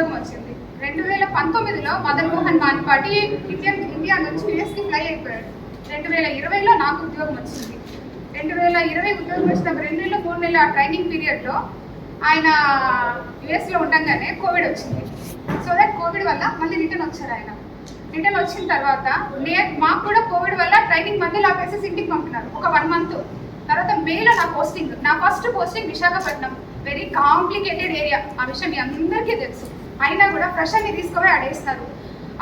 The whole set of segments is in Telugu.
ఉద్యోగం వచ్చింది. 2019లో మదన్ మోహన్ మాన్పాటి ఇండియా నుంచి యుఎస్కి ఫ్లై అయిపోయాడు. 2020లో నాకు ఉద్యోగం వచ్చింది. 2020 ఉద్యోగం వచ్చిన 2 నెలలు 3 నెలల ట్రైనింగ్ పీరియడ్లో ఆయన యుఎస్లో ఉండగానే కోవిడ్ వచ్చింది. సో దట్ కోవిడ్ వల్ల మళ్ళీ రిటర్న్ వచ్చారు. ఆయన రిటర్న్ వచ్చిన తర్వాత మాకు కూడా కోవిడ్ వల్ల ట్రైనింగ్ మధ్యలో ఆపేసి ఇంటికి పంపినారు ఒక 1 మంత్. తర్వాత మేలో నా first posting Visakhapatnam. Very complicated area, ఆ విషయం మీ అందరికీ తెలుసు. అయినా కూడా ఫ్రెషర్ని తీసుకుపోయి ఆడేస్తారు.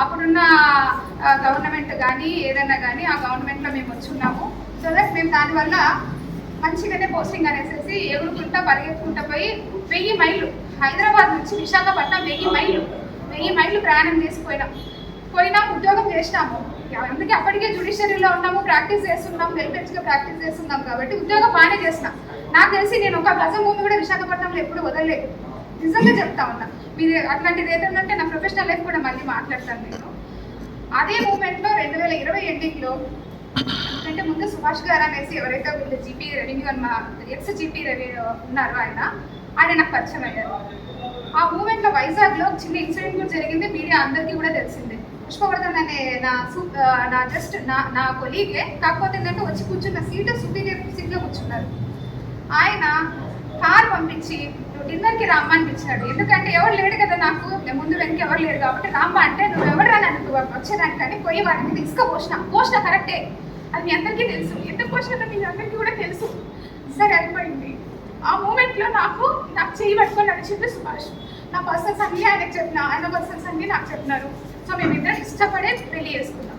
అప్పుడున్న గవర్నమెంట్ కానీ ఏదైనా కానీ ఆ గవర్నమెంట్లో మేము వచ్చున్నాము. సో దట్ మేము దానివల్ల మంచిగానే పోస్టింగ్ అనేసి ఎగురుకుంటా పరిగెత్తుకుంటా పోయి 1000 మైళ్ళు హైదరాబాద్ నుంచి విశాఖపట్నం 1000 మైళ్ళు ప్రయాణం పోయినా ఉద్యోగం చేసినాము. అందుకే అప్పటికే జ్యుడిషియరీలో ఉన్నాము, ప్రాక్టీస్ చేస్తున్నాం, వెల్ఫెడ్స్గా ప్రాక్టీస్ చేస్తున్నాం కాబట్టి ఉద్యోగం బాగానే చేసినా. నాకు తెలిసి నేను ఒక గజం భూమి కూడా విశాఖపట్నంలో ఎప్పుడు వదలలేదు. నిజంగా చెప్తా ఉన్నా. మీరు అట్లాంటిది ఏదంటే నా ప్రొఫెషనల్ లైఫ్ కూడా మళ్ళీ మాట్లాడతాను నేను. అదే మూమెంట్లో 2020 ఎండింగ్లో అంటే ముందు సుభాష్ గారు అనేసి ఎవరైతే వీళ్ళు జీపీ రెవెన్యూ అన్న ఎక్స్ జీపీ రెవెన్యూ ఉన్నారో ఆయన నాకు పరిచయం అయ్యారు. ఆ మూమెంట్లో వైజాగ్లో చిన్న ఇన్సిడెంట్ కూడా జరిగింది. మీడియా అందరికీ కూడా తెలిసిందే. పుష్పవర్ధన్ అనే నా కొలీగే, కాకపోతే ఏంటంటే వచ్చి కూర్చున్న సీటు సుపీరియర్ సీట్లో కూర్చున్నారు. ఆయన కార్ పంపించి డిన్నర్కి రామ్మ అనిపించాడు. ఎందుకంటే ఎవరు లేడు కదా, నాకు ముందు వెనక ఎవరు లేరు కాబట్టి రామ్మ అంటే నువ్వు ఎవరు రాని అనుకో వచ్చేదానికి కానీ పోయి వాడి మీద ఇసుక పోసిన కరెక్టే, అది మీ అందరికీ తెలుసు. ఎందుకు పోసినా మీ అందరికీ కూడా తెలుసు. సరే అయిపోయింది. ఆ మూమెంట్లో నాకు చేయి పట్టుకొని నడిచింది సుభాష్. నా పర్సన్స్ అన్నీ ఆయనకు చెప్పిన, ఆయన పర్సన్స్ అన్నీ నాకు చెప్పినారు. సో మేమిద్దరు ఇష్టపడే పెళ్లి చేసుకున్నాం.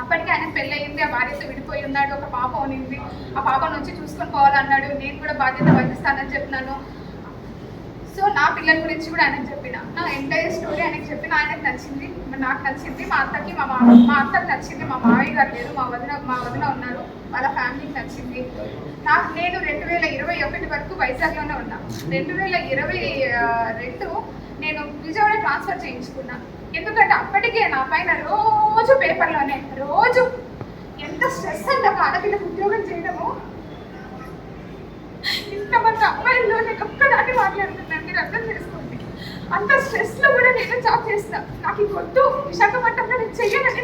అప్పటికి ఆయన పెళ్ళి అయింది, ఆ భార్యతో విడిపోయి ఉన్నాడు, ఒక పాప ఉనింది. ఆ పాప నుంచి చూసుకొని పోవాలన్నాడు. నేను కూడా బాధ్యత వహిస్తానని చెప్పినాను. సో నా పిల్లల గురించి కూడా ఆయనకు చెప్పిన, నా ఎంటైర్ స్టోరీ ఆయనకు చెప్పిన. ఆయనకు నచ్చింది, నాకు నచ్చింది, మా అత్తకి మా అత్తకి నచ్చింది, మా మావయ్య గారు లేరు, మా వదిన ఉన్నారు, వాళ్ళ ఫ్యామిలీకి నచ్చింది. నేను 2021 వరకు వైజాగ్లోనే ఉన్నా. 2022 నేను విజయవాడ ట్రాన్స్ఫర్ చేయించుకున్నా. ఎందుకంటే అప్పటికే నా పైన రోజు పేపర్లోనే రోజు ఎంత స్ట్రెస్ అంటే ఒక ఆడపిల్లకు ఉద్యోగం చేయడము. ఇంతమంది అమ్మాయిల్లో నేను ఒక్కదాన్ని మాట్లాడుతున్నాను, మీరు అర్థం చేసుకోండి. అంత స్ట్రెస్లో కూడా నేను జాబ్ చేస్తా. నాకు ఈ కొద్దు విశాఖపట్నంలో నేను చెయ్యాలని